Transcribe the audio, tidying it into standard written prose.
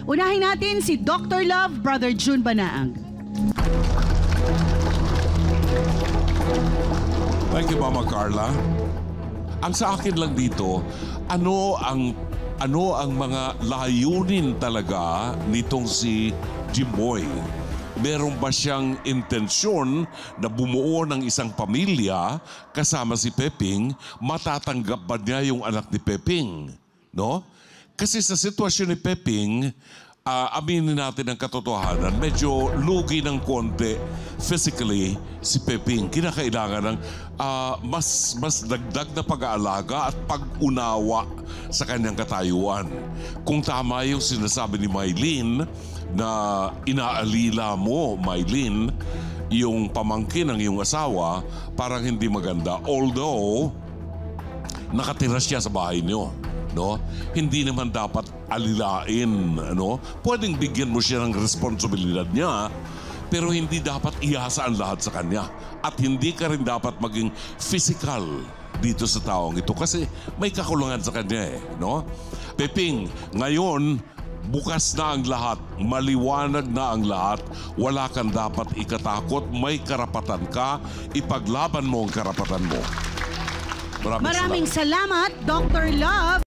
Unahin natin si Dr. Love, Brother June Banaang. Thank you, Mama Carla. Ang sa akin lang dito, ano ang mga layunin talaga nitong si Jimboy? Meron ba siyang intensyon na bumuo ng isang pamilya kasama si Peping? Matatanggap ba niya yung anak ni Peping? No? Kasi sa sitwasyon ni Peping, aminin natin ang katotohanan, medyo lugi ng konti physically si Peping. Kinakailangan ng mas dagdag na pag-aalaga at pag-unawa sa kanyang katayuan. Kung tama yung sinasabi ni Mylene, na inaalila mo, Mylene, yung pamangkin ng iyong asawa, parang hindi maganda. Although, nakatira siya sa bahay niyo. No? Hindi naman dapat alilain. Ano? Pwedeng bigyan mo siya ng responsibilidad niya, pero hindi dapat iasa ang lahat sa kanya. At hindi ka rin dapat maging physical dito sa taong ito kasi may kakulangan sa kanya. No? Peping, ngayon, bukas na ang lahat, maliwanag na ang lahat, wala kang dapat ikatakot, may karapatan ka, ipaglaban mo ang karapatan mo. Maraming salamat, Dr. Love.